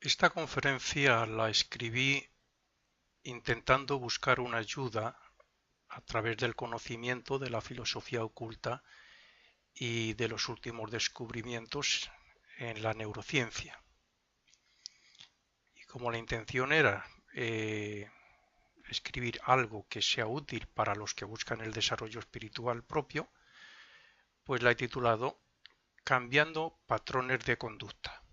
Esta conferencia la escribí intentando buscar una ayuda a través del conocimiento de la filosofía oculta y de los últimos descubrimientos en la neurociencia. Y como la intención era escribir algo que sea útil para los que buscan el desarrollo espiritual propio, pues la he titulado Cambiando patrones de conducta.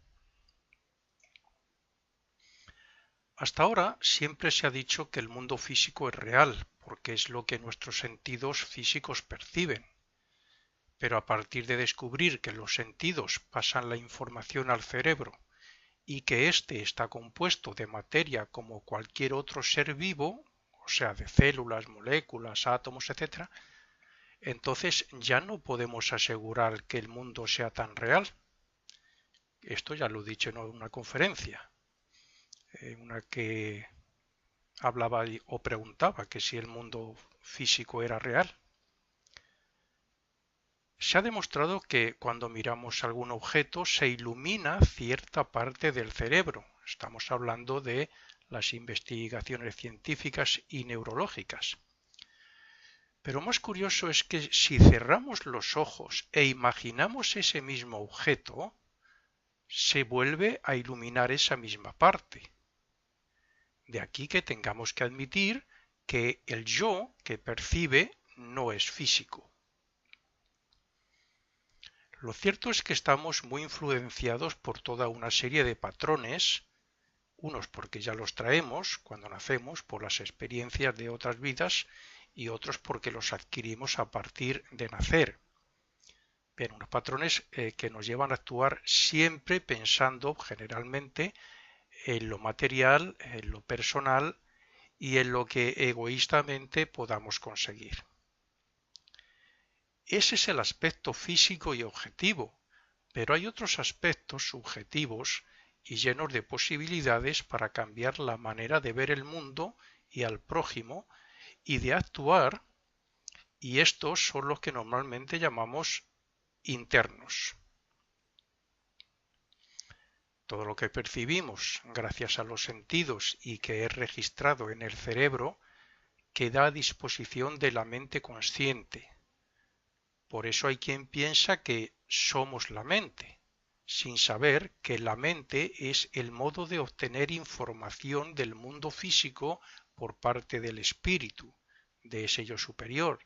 Hasta ahora siempre se ha dicho que el mundo físico es real, porque es lo que nuestros sentidos físicos perciben. Pero a partir de descubrir que los sentidos pasan la información al cerebro y que éste está compuesto de materia como cualquier otro ser vivo, o sea, de células, moléculas, átomos, etc., entonces ya no podemos asegurar que el mundo sea tan real. Esto ya lo he dicho en una conferencia, una que hablaba o preguntaba que si el mundo físico era real. Se ha demostrado que cuando miramos algún objeto se ilumina cierta parte del cerebro. Estamos hablando de las investigaciones científicas y neurológicas. Pero más curioso es que si cerramos los ojos e imaginamos ese mismo objeto, se vuelve a iluminar esa misma parte. De aquí que tengamos que admitir que el yo que percibe no es físico. Lo cierto es que estamos muy influenciados por toda una serie de patrones, unos porque ya los traemos cuando nacemos por las experiencias de otras vidas y otros porque los adquirimos a partir de nacer. Pero unos patrones que nos llevan a actuar siempre pensando generalmente en lo material, en lo personal y en lo que egoístamente podamos conseguir. Ese es el aspecto físico y objetivo, pero hay otros aspectos subjetivos y llenos de posibilidades para cambiar la manera de ver el mundo y al prójimo y de actuar, y estos son los que normalmente llamamos internos. Todo lo que percibimos gracias a los sentidos y que es registrado en el cerebro queda a disposición de la mente consciente. Por eso hay quien piensa que somos la mente, sin saber que la mente es el modo de obtener información del mundo físico por parte del espíritu, de ese yo superior,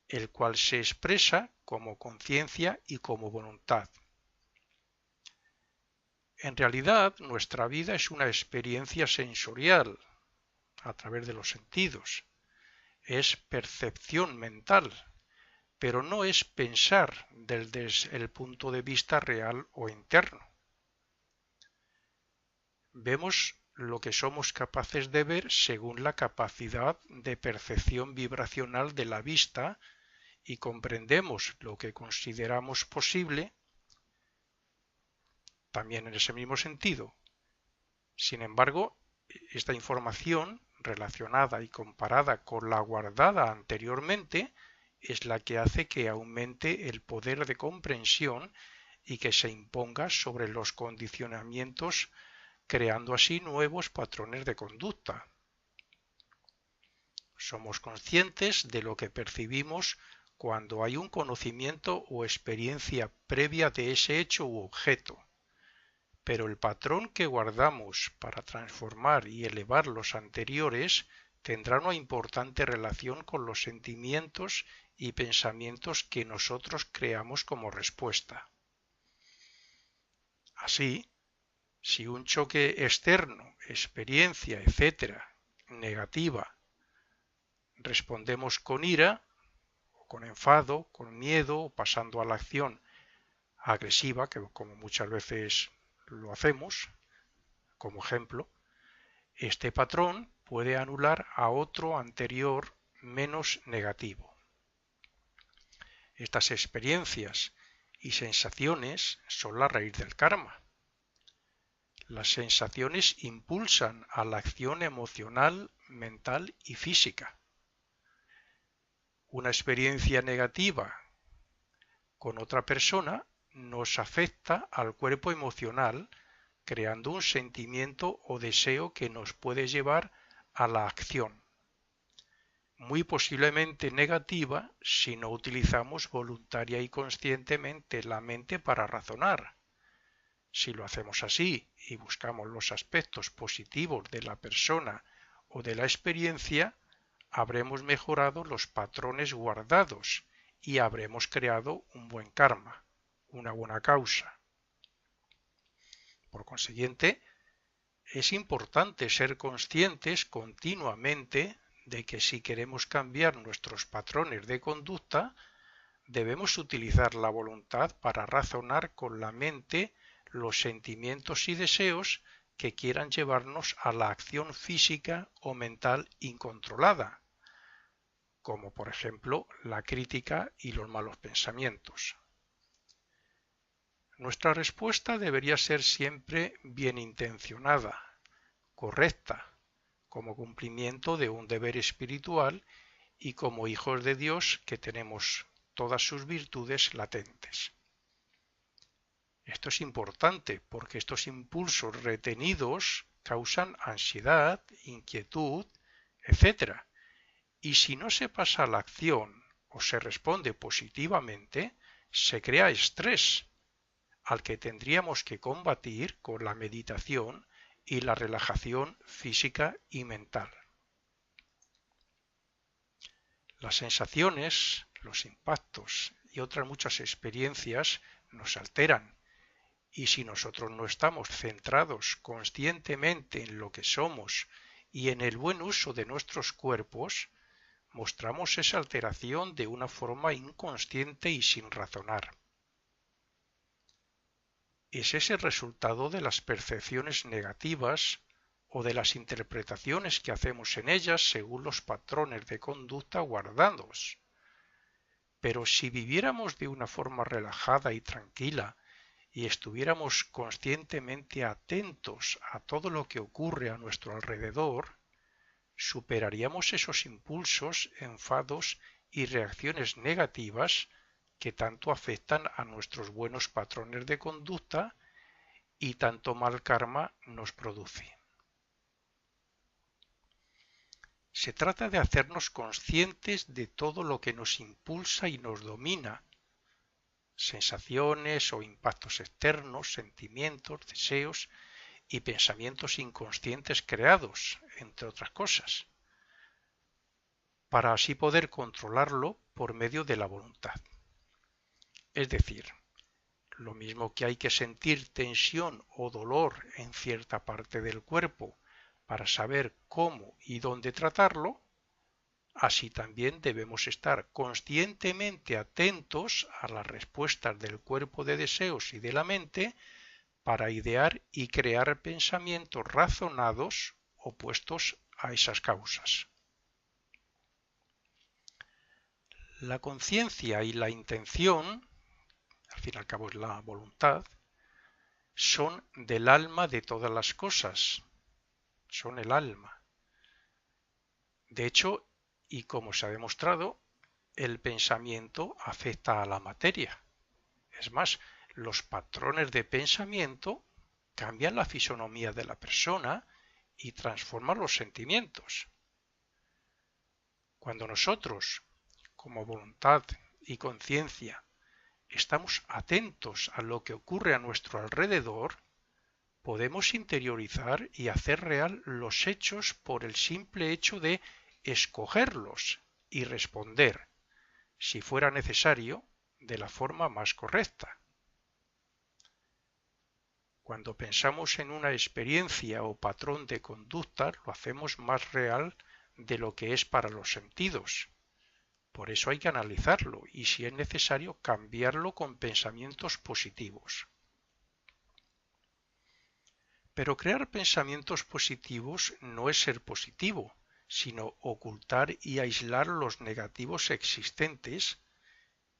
el cual se expresa como conciencia y como voluntad. En realidad, nuestra vida es una experiencia sensorial a través de los sentidos, es percepción mental, pero no es pensar desde el punto de vista real o interno. Vemos lo que somos capaces de ver según la capacidad de percepción vibracional de la vista y comprendemos lo que consideramos posible también en ese mismo sentido. Sin embargo, esta información relacionada y comparada con la guardada anteriormente es la que hace que aumente el poder de comprensión y que se imponga sobre los condicionamientos, creando así nuevos patrones de conducta. Somos conscientes de lo que percibimos cuando hay un conocimiento o experiencia previa de ese hecho u objeto, pero el patrón que guardamos para transformar y elevar los anteriores tendrá una importante relación con los sentimientos y pensamientos que nosotros creamos como respuesta. Así, si un choque externo, experiencia, etc., negativa, respondemos con ira, o con enfado, con miedo, o pasando a la acción agresiva, que como muchas veces lo hacemos, como ejemplo, este patrón puede anular a otro anterior menos negativo. Estas experiencias y sensaciones son la raíz del karma. Las sensaciones impulsan a la acción emocional, mental y física. Una experiencia negativa con otra persona nos afecta al cuerpo emocional, creando un sentimiento o deseo que nos puede llevar a la acción, muy posiblemente negativa si no utilizamos voluntaria y conscientemente la mente para razonar. Si lo hacemos así y buscamos los aspectos positivos de la persona o de la experiencia, habremos mejorado los patrones guardados y habremos creado un buen karma, una buena causa. Por consiguiente, es importante ser conscientes continuamente de que si queremos cambiar nuestros patrones de conducta, debemos utilizar la voluntad para razonar con la mente los sentimientos y deseos que quieran llevarnos a la acción física o mental incontrolada, como por ejemplo la crítica y los malos pensamientos. Nuestra respuesta debería ser siempre bien intencionada, correcta, como cumplimiento de un deber espiritual y como hijos de Dios que tenemos todas sus virtudes latentes. Esto es importante porque estos impulsos retenidos causan ansiedad, inquietud, etc. Y si no se pasa a la acción o se responde positivamente, se crea estrés, al que tendríamos que combatir con la meditación y la relajación física y mental. Las sensaciones, los impactos y otras muchas experiencias nos alteran, y si nosotros no estamos centrados conscientemente en lo que somos y en el buen uso de nuestros cuerpos, mostramos esa alteración de una forma inconsciente y sin razonar. Es ese el resultado de las percepciones negativas o de las interpretaciones que hacemos en ellas según los patrones de conducta guardados. Pero si viviéramos de una forma relajada y tranquila y estuviéramos conscientemente atentos a todo lo que ocurre a nuestro alrededor, superaríamos esos impulsos, enfados y reacciones negativas que tanto afectan a nuestros buenos patrones de conducta y tanto mal karma nos produce. Se trata de hacernos conscientes de todo lo que nos impulsa y nos domina, sensaciones o impactos externos, sentimientos, deseos y pensamientos inconscientes creados, entre otras cosas, para así poder controlarlo por medio de la voluntad. Es decir, lo mismo que hay que sentir tensión o dolor en cierta parte del cuerpo para saber cómo y dónde tratarlo, así también debemos estar conscientemente atentos a las respuestas del cuerpo de deseos y de la mente para idear y crear pensamientos razonados opuestos a esas causas. La conciencia y la intención, al fin y al cabo es la voluntad, son del alma de todas las cosas, son el alma. De hecho, y como se ha demostrado, el pensamiento afecta a la materia. Es más, los patrones de pensamiento cambian la fisonomía de la persona y transforman los sentimientos. Cuando nosotros, como voluntad y conciencia, estamos atentos a lo que ocurre a nuestro alrededor, podemos interiorizar y hacer real los hechos por el simple hecho de escogerlos y responder, si fuera necesario, de la forma más correcta. Cuando pensamos en una experiencia o patrón de conducta, lo hacemos más real de lo que es para los sentidos. Por eso hay que analizarlo y, si es necesario, cambiarlo con pensamientos positivos. Pero crear pensamientos positivos no es ser positivo, sino ocultar y aislar los negativos existentes,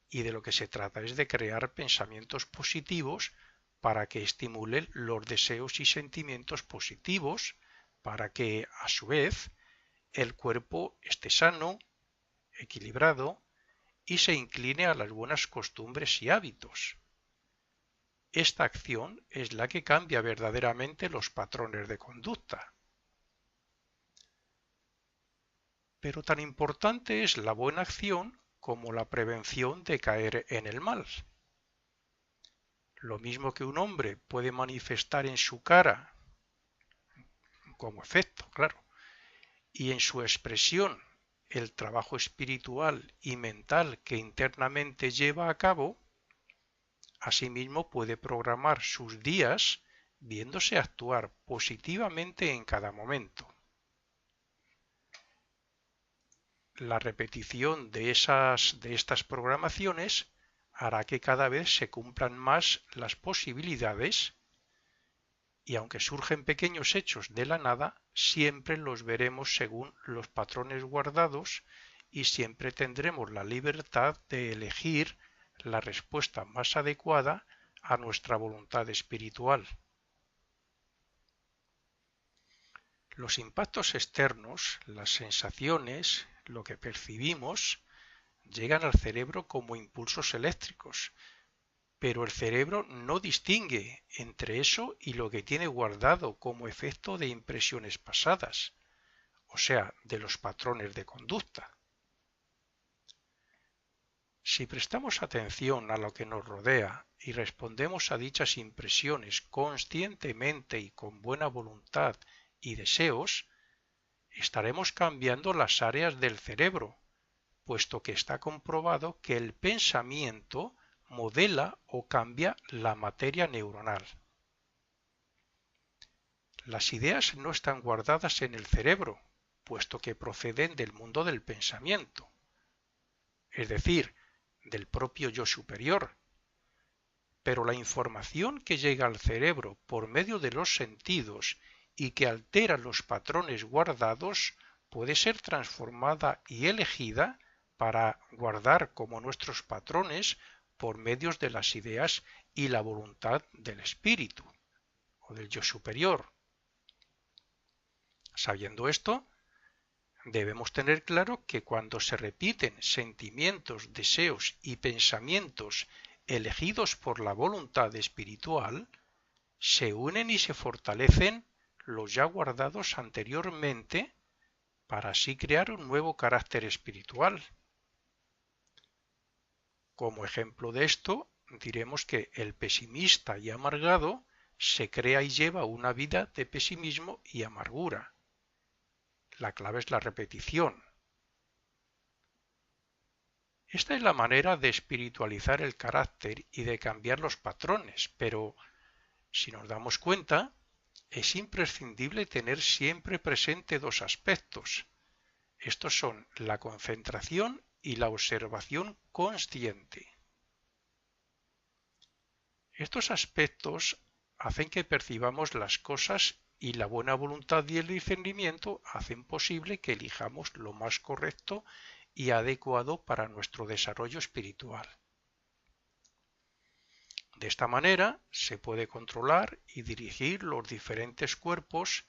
y de lo que se trata es de crear pensamientos positivos para que estimulen los deseos y sentimientos positivos, para que, a su vez, el cuerpo esté sano, equilibrado y se incline a las buenas costumbres y hábitos. esta acción es la que cambia verdaderamente los patrones de conducta. Pero tan importante es la buena acción como la prevención de caer en el mal. Lo mismo que un hombre puede manifestar en su cara, como efecto, claro, y en su expresión el trabajo espiritual y mental que internamente lleva a cabo, asimismo puede programar sus días viéndose actuar positivamente en cada momento. La repetición de estas programaciones hará que cada vez se cumplan más las posibilidades y aunque surgen pequeños hechos de la nada, siempre los veremos según los patrones guardados y siempre tendremos la libertad de elegir la respuesta más adecuada a nuestra voluntad espiritual. Los impactos externos, las sensaciones, lo que percibimos, llegan al cerebro como impulsos eléctricos, pero el cerebro no distingue entre eso y lo que tiene guardado como efecto de impresiones pasadas, o sea, de los patrones de conducta. Si prestamos atención a lo que nos rodea y respondemos a dichas impresiones conscientemente y con buena voluntad y deseos, estaremos cambiando las áreas del cerebro, puesto que está comprobado que el pensamiento modela o cambia la materia neuronal. Las ideas no están guardadas en el cerebro, puesto que proceden del mundo del pensamiento, es decir, del propio yo superior. Pero la información que llega al cerebro por medio de los sentidos y que altera los patrones guardados puede ser transformada y elegida para guardar como nuestros patrones por medios de las ideas y la voluntad del espíritu o del yo superior. Sabiendo esto, debemos tener claro que cuando se repiten sentimientos, deseos y pensamientos elegidos por la voluntad espiritual, se unen y se fortalecen los ya guardados anteriormente para así crear un nuevo carácter espiritual. Como ejemplo de esto, diremos que el pesimista y amargado se crea y lleva una vida de pesimismo y amargura. La clave es la repetición. Esta es la manera de espiritualizar el carácter y de cambiar los patrones, pero si nos damos cuenta, es imprescindible tener siempre presente dos aspectos. Estos son la concentración y la observación consciente. Estos aspectos hacen que percibamos las cosas y la buena voluntad y el discernimiento hacen posible que elijamos lo más correcto y adecuado para nuestro desarrollo espiritual. De esta manera se puede controlar y dirigir los diferentes cuerpos,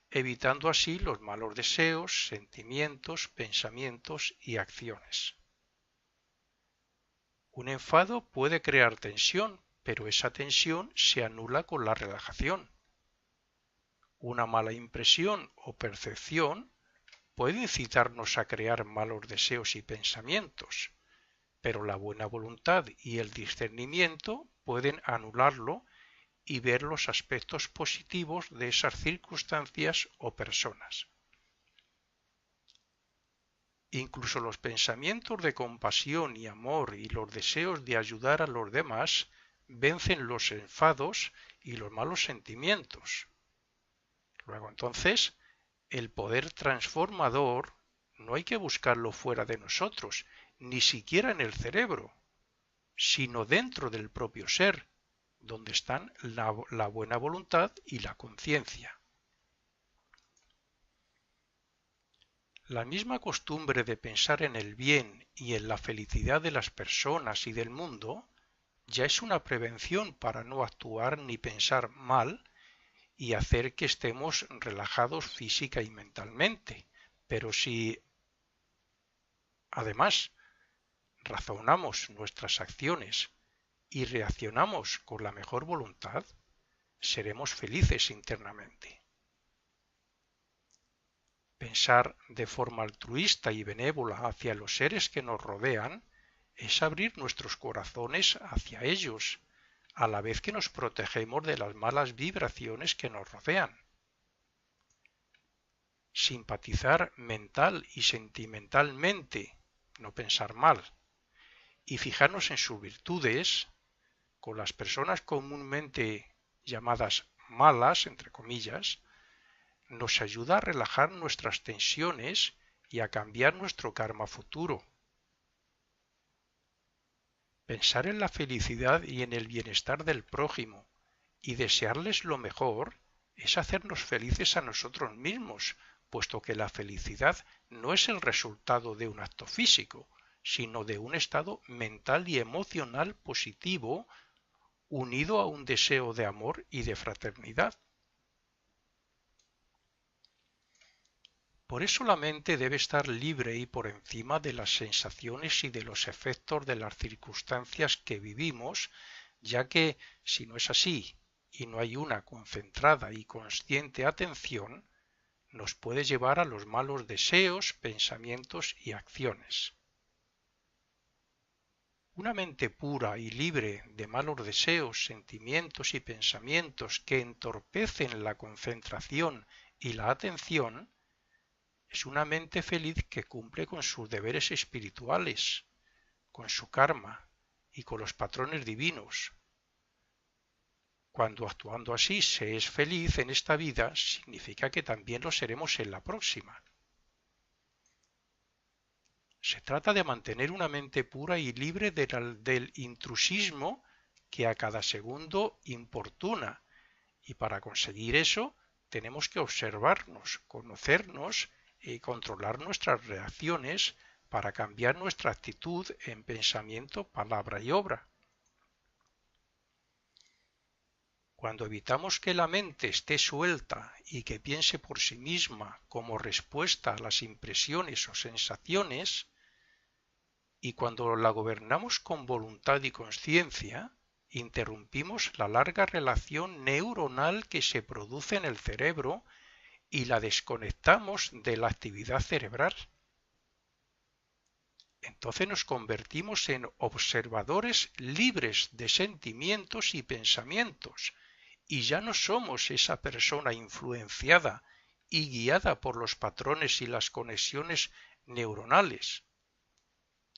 evitando así los malos deseos, sentimientos, pensamientos y acciones. Un enfado puede crear tensión, pero esa tensión se anula con la relajación. Una mala impresión o percepción puede incitarnos a crear malos deseos y pensamientos, pero la buena voluntad y el discernimiento pueden anularlo y ver los aspectos positivos de esas circunstancias o personas. Incluso los pensamientos de compasión y amor y los deseos de ayudar a los demás vencen los enfados y los malos sentimientos. Luego entonces, el poder transformador no hay que buscarlo fuera de nosotros, ni siquiera en el cerebro, sino dentro del propio ser, donde están la buena voluntad y la conciencia. La misma costumbre de pensar en el bien y en la felicidad de las personas y del mundo ya es una prevención para no actuar ni pensar mal y hacer que estemos relajados física y mentalmente. Pero si además razonamos nuestras acciones y reaccionamos con la mejor voluntad, seremos felices internamente. Pensar de forma altruista y benévola hacia los seres que nos rodean es abrir nuestros corazones hacia ellos, a la vez que nos protegemos de las malas vibraciones que nos rodean. Simpatizar mental y sentimentalmente, no pensar mal, y fijarnos en sus virtudes, con las personas comúnmente llamadas malas, entre comillas, nos ayuda a relajar nuestras tensiones y a cambiar nuestro karma futuro. Pensar en la felicidad y en el bienestar del prójimo y desearles lo mejor es hacernos felices a nosotros mismos, puesto que la felicidad no es el resultado de un acto físico, sino de un estado mental y emocional positivo unido a un deseo de amor y de fraternidad. Por eso la mente debe estar libre y por encima de las sensaciones y de los efectos de las circunstancias que vivimos, ya que si no es así y no hay una concentrada y consciente atención, nos puede llevar a los malos deseos, pensamientos y acciones. Una mente pura y libre de malos deseos, sentimientos y pensamientos que entorpecen la concentración y la atención es una mente feliz que cumple con sus deberes espirituales, con su karma y con los patrones divinos. Cuando actuando así se es feliz en esta vida, significa que también lo seremos en la próxima. Se trata de mantener una mente pura y libre del intrusismo que a cada segundo importuna, y para conseguir eso tenemos que observarnos, conocernos y controlar nuestras reacciones para cambiar nuestra actitud en pensamiento, palabra y obra. Cuando evitamos que la mente esté suelta y que piense por sí misma como respuesta a las impresiones o sensaciones, y cuando la gobernamos con voluntad y conciencia, interrumpimos la larga relación neuronal que se produce en el cerebro y la desconectamos de la actividad cerebral. Entonces nos convertimos en observadores libres de sentimientos y pensamientos, y ya no somos esa persona influenciada y guiada por los patrones y las conexiones neuronales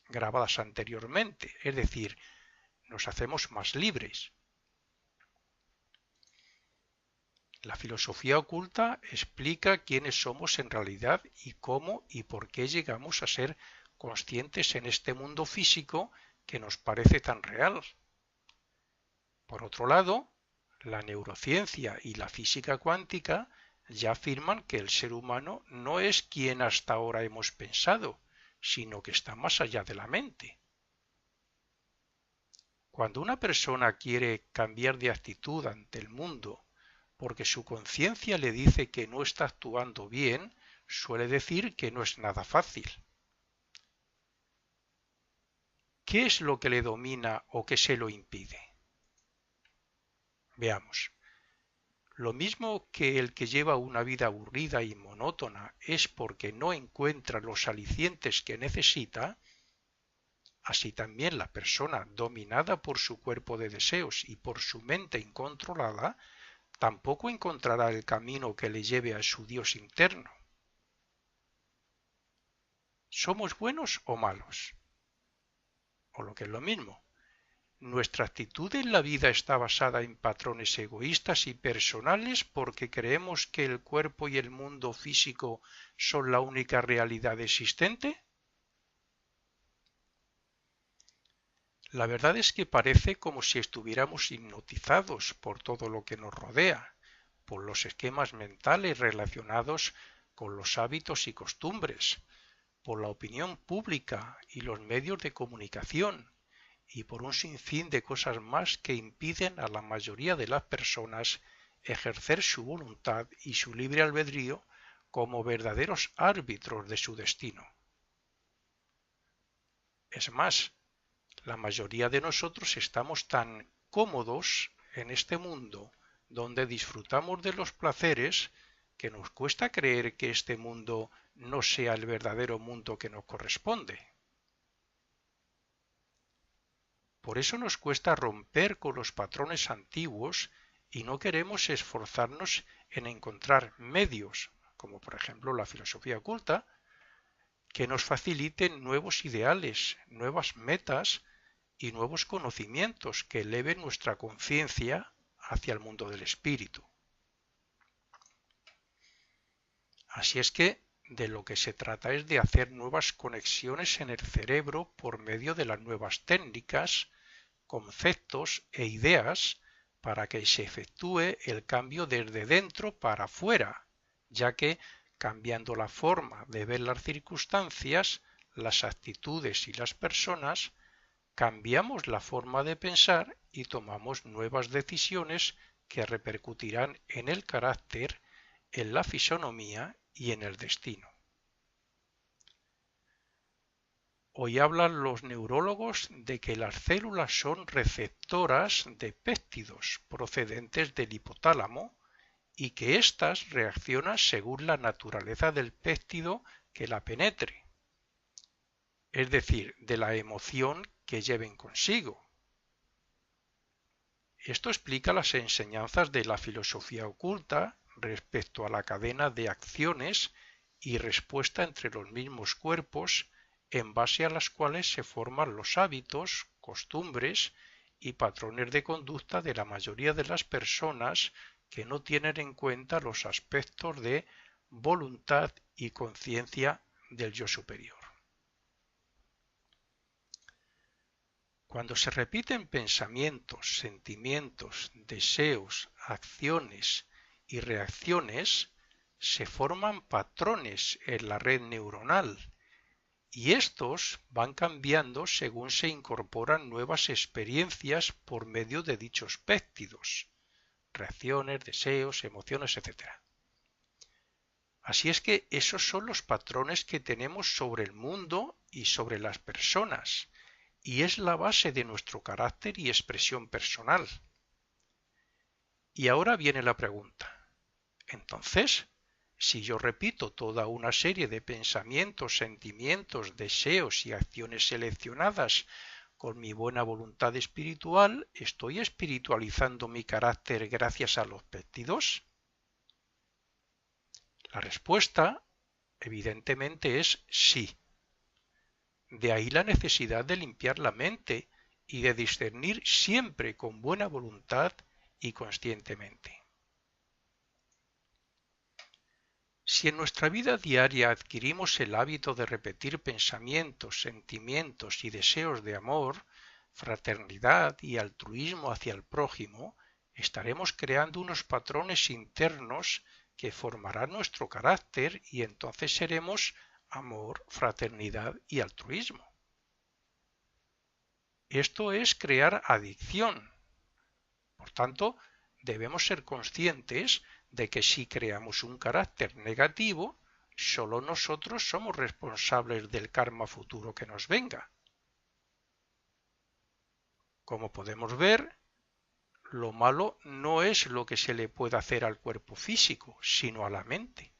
grabadas anteriormente, es decir, nos hacemos más libres. La filosofía oculta explica quiénes somos en realidad y cómo y por qué llegamos a ser conscientes en este mundo físico que nos parece tan real. Por otro lado, la neurociencia y la física cuántica ya afirman que el ser humano no es quien hasta ahora hemos pensado, sino que está más allá de la mente. Cuando una persona quiere cambiar de actitud ante el mundo porque su conciencia le dice que no está actuando bien, suele decir que no es nada fácil. ¿Qué es lo que le domina o que se lo impide? Veamos. Lo mismo que el que lleva una vida aburrida y monótona es porque no encuentra los alicientes que necesita, así también la persona dominada por su cuerpo de deseos y por su mente incontrolada tampoco encontrará el camino que le lleve a su Dios interno. ¿Somos buenos o malos? O lo que es lo mismo, nuestra actitud en la vida está basada en patrones egoístas y personales porque creemos que el cuerpo y el mundo físico son la única realidad existente. La verdad es que parece como si estuviéramos hipnotizados por todo lo que nos rodea, por los esquemas mentales relacionados con los hábitos y costumbres, por la opinión pública y los medios de comunicación, y por un sinfín de cosas más que impiden a la mayoría de las personas ejercer su voluntad y su libre albedrío como verdaderos árbitros de su destino. Es más, La mayoría de nosotros estamos tan cómodos en este mundo donde disfrutamos de los placeres que nos cuesta creer que este mundo no sea el verdadero mundo que nos corresponde. Por eso nos cuesta romper con los patrones antiguos y no queremos esforzarnos en encontrar medios, como por ejemplo la filosofía oculta, que nos faciliten nuevos ideales, nuevas metas y nuevos conocimientos que eleven nuestra conciencia hacia el mundo del espíritu. Así es que de lo que se trata es de hacer nuevas conexiones en el cerebro por medio de las nuevas técnicas, conceptos e ideas para que se efectúe el cambio desde dentro para afuera, ya que cambiando la forma de ver las circunstancias, las actitudes y las personas, cambiamos la forma de pensar y tomamos nuevas decisiones que repercutirán en el carácter, en la fisonomía y en el destino. Hoy hablan los neurólogos de que las células son receptoras de péptidos procedentes del hipotálamo y que éstas reaccionan según la naturaleza del péptido que la penetre, es decir, de la emoción que lleven consigo. Esto explica las enseñanzas de la filosofía oculta respecto a la cadena de acciones y respuesta entre los mismos cuerpos en base a las cuales se forman los hábitos, costumbres y patrones de conducta de la mayoría de las personas que no tienen en cuenta los aspectos de voluntad y conciencia del yo superior. Cuando se repiten pensamientos, sentimientos, deseos, acciones y reacciones, se forman patrones en la red neuronal y estos van cambiando según se incorporan nuevas experiencias por medio de dichos péptidos, reacciones, deseos, emociones, etc. Así es que esos son los patrones que tenemos sobre el mundo y sobre las personas, y es la base de nuestro carácter y expresión personal. Y ahora viene la pregunta. Entonces, si yo repito toda una serie de pensamientos, sentimientos, deseos y acciones seleccionadas con mi buena voluntad espiritual, ¿estoy espiritualizando mi carácter gracias a los péptidos? La respuesta, evidentemente, es sí. De ahí la necesidad de limpiar la mente y de discernir siempre con buena voluntad y conscientemente. Si en nuestra vida diaria adquirimos el hábito de repetir pensamientos, sentimientos y deseos de amor, fraternidad y altruismo hacia el prójimo, estaremos creando unos patrones internos que formarán nuestro carácter y entonces seremos amor, fraternidad y altruismo. Esto es crear adicción. Por tanto, debemos ser conscientes de que si creamos un carácter negativo, solo nosotros somos responsables del karma futuro que nos venga. Como podemos ver, lo malo no es lo que se le puede hacer al cuerpo físico, sino a la mente.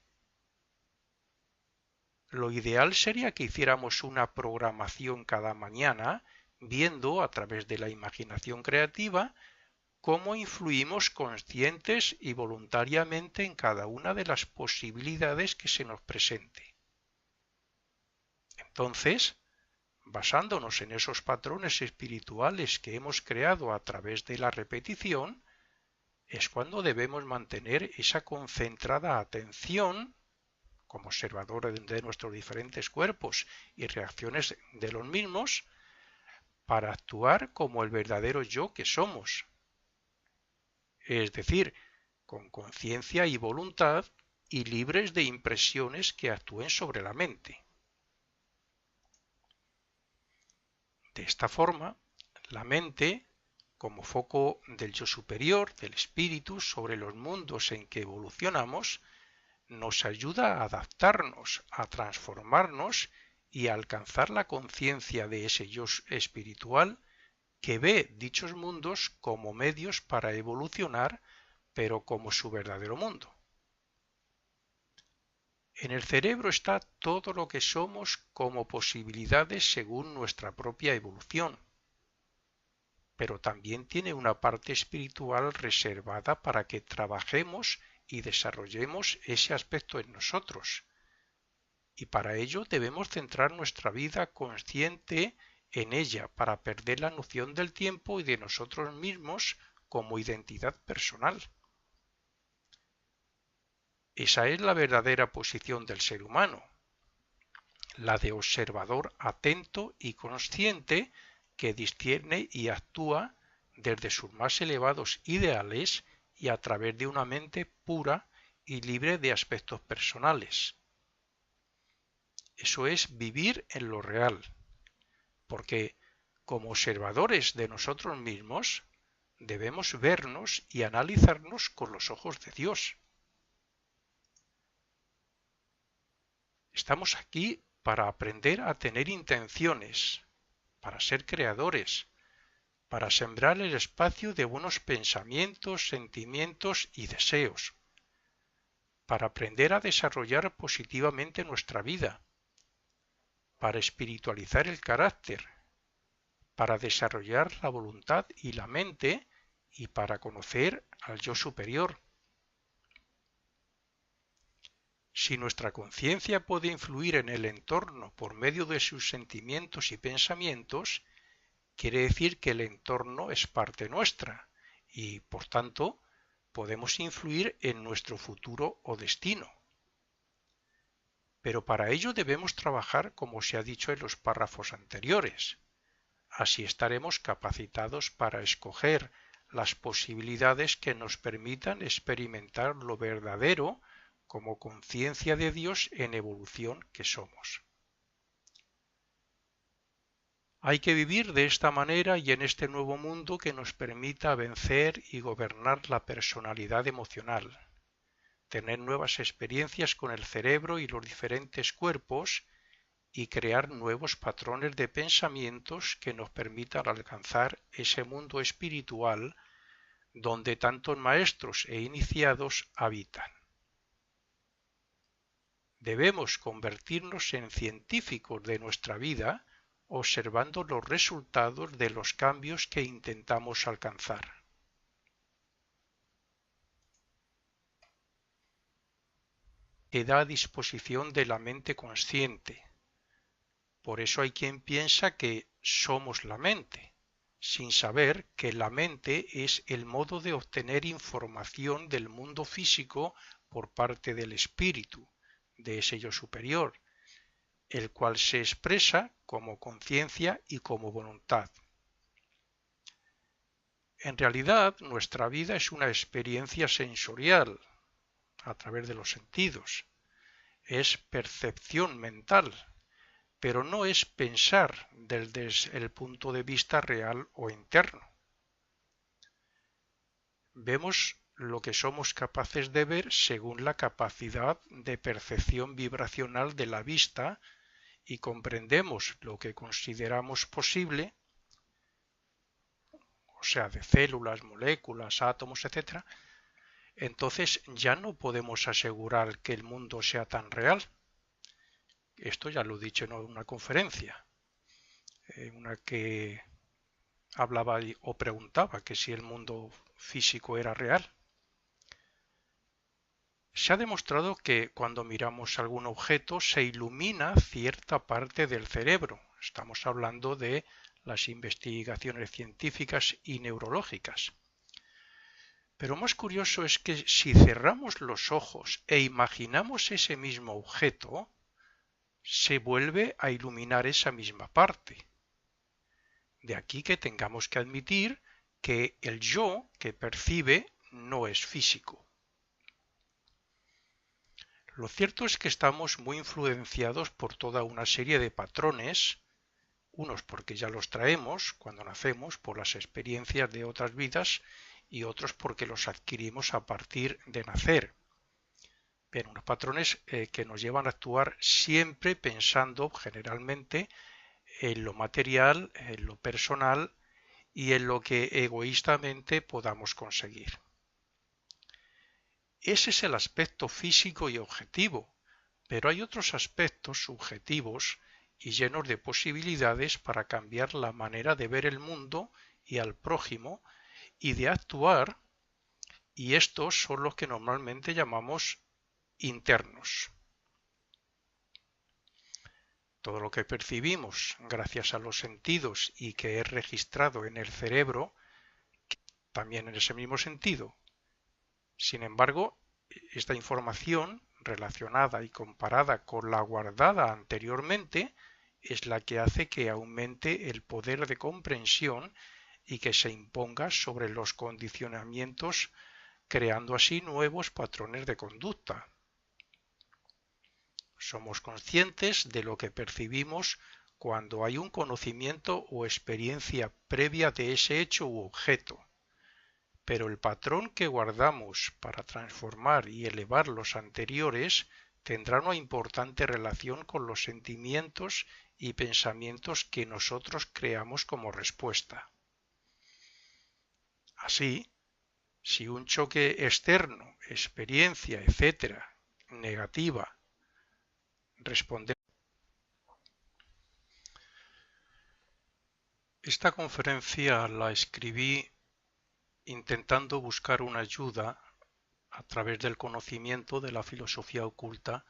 Lo ideal sería que hiciéramos una programación cada mañana, viendo a través de la imaginación creativa cómo influimos conscientes y voluntariamente en cada una de las posibilidades que se nos presente. Entonces, basándonos en esos patrones espirituales que hemos creado a través de la repetición, es cuando debemos mantener esa concentrada atención como observadores de nuestros diferentes cuerpos y reacciones de los mismos para actuar como el verdadero yo que somos, es decir, con conciencia y voluntad y libres de impresiones que actúen sobre la mente. De esta forma, la mente, como foco del yo superior, del espíritu, sobre los mundos en que evolucionamos, nos ayuda a adaptarnos, a transformarnos y alcanzar la conciencia de ese yo espiritual que ve dichos mundos como medios para evolucionar, pero como su verdadero mundo. En el cerebro está todo lo que somos como posibilidades según nuestra propia evolución, pero también tiene una parte espiritual reservada para que trabajemos y desarrollemos ese aspecto en nosotros. Y para ello debemos centrar nuestra vida consciente en ella para perder la noción del tiempo y de nosotros mismos como identidad personal. Esa es la verdadera posición del ser humano, la de observador atento y consciente que discierne y actúa desde sus más elevados ideales y a través de una mente pura y libre de aspectos personales. Eso es vivir en lo real, porque como observadores de nosotros mismos debemos vernos y analizarnos con los ojos de Dios. Estamos aquí para aprender a tener intenciones, para ser creadores, para sembrar el espacio de buenos pensamientos, sentimientos y deseos, para aprender a desarrollar positivamente nuestra vida, para espiritualizar el carácter, para desarrollar la voluntad y la mente y para conocer al yo superior. Si nuestra conciencia puede influir en el entorno por medio de sus sentimientos y pensamientos, quiere decir que el entorno es parte nuestra y, por tanto, podemos influir en nuestro futuro o destino. Pero para ello debemos trabajar como se ha dicho en los párrafos anteriores. Así estaremos capacitados para escoger las posibilidades que nos permitan experimentar lo verdadero como conciencia de Dios en evolución que somos. Hay que vivir de esta manera y en este nuevo mundo que nos permita vencer y gobernar la personalidad emocional, tener nuevas experiencias con el cerebro y los diferentes cuerpos y crear nuevos patrones de pensamientos que nos permitan alcanzar ese mundo espiritual donde tantos maestros e iniciados habitan. Debemos convertirnos en científicos de nuestra vida observando los resultados de los cambios que intentamos alcanzar. Queda a disposición de la mente consciente. Por eso hay quien piensa que somos la mente, sin saber que la mente es el modo de obtener información del mundo físico por parte del espíritu, de ese yo superior, el cual se expresa como conciencia y como voluntad. En realidad, nuestra vida es una experiencia sensorial a través de los sentidos. Es percepción mental, pero no es pensar desde el punto de vista real o interno. Vemos lo que somos capaces de ver según la capacidad de percepción vibracional de la vista y comprendemos lo que consideramos posible, o sea, de células, moléculas, átomos, etc., entonces ya no podemos asegurar que el mundo sea tan real. Esto ya lo he dicho en una conferencia, una que hablaba o preguntaba que si el mundo físico era real. Se ha demostrado que cuando miramos algún objeto se ilumina cierta parte del cerebro. Estamos hablando de las investigaciones científicas y neurológicas. Pero más curioso es que si cerramos los ojos e imaginamos ese mismo objeto, se vuelve a iluminar esa misma parte. De aquí que tengamos que admitir que el yo que percibe no es físico. Lo cierto es que estamos muy influenciados por toda una serie de patrones, unos porque ya los traemos cuando nacemos por las experiencias de otras vidas y otros porque los adquirimos a partir de nacer. Pero unos patrones que nos llevan a actuar siempre pensando generalmente en lo material, en lo personal y en lo que egoístamente podamos conseguir. Ese es el aspecto físico y objetivo, pero hay otros aspectos subjetivos y llenos de posibilidades para cambiar la manera de ver el mundo y al prójimo y de actuar, y estos son los que normalmente llamamos internos. Todo lo que percibimos gracias a los sentidos y que es registrado en el cerebro, también en ese mismo sentido. Sin embargo, esta información relacionada y comparada con la guardada anteriormente es la que hace que aumente el poder de comprensión y que se imponga sobre los condicionamientos, creando así nuevos patrones de conducta. Somos conscientes de lo que percibimos cuando hay un conocimiento o experiencia previa de ese hecho u objeto, pero el patrón que guardamos para transformar y elevar los anteriores tendrá una importante relación con los sentimientos y pensamientos que nosotros creamos como respuesta. Así, si un choque externo, experiencia, etc., negativa, responde. Esta conferencia la escribí intentando buscar una ayuda a través del conocimiento de la filosofía oculta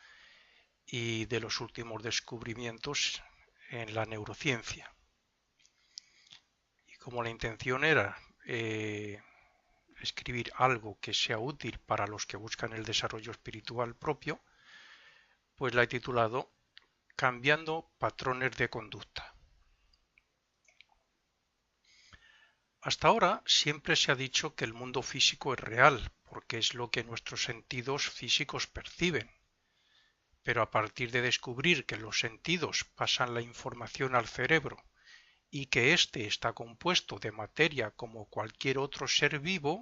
y de los últimos descubrimientos en la neurociencia. Y como la intención era escribir algo que sea útil para los que buscan el desarrollo espiritual propio, pues la he titulado Cambiando patrones de conducta. Hasta ahora siempre se ha dicho que el mundo físico es real, porque es lo que nuestros sentidos físicos perciben. Pero a partir de descubrir que los sentidos pasan la información al cerebro y que éste está compuesto de materia como cualquier otro ser vivo,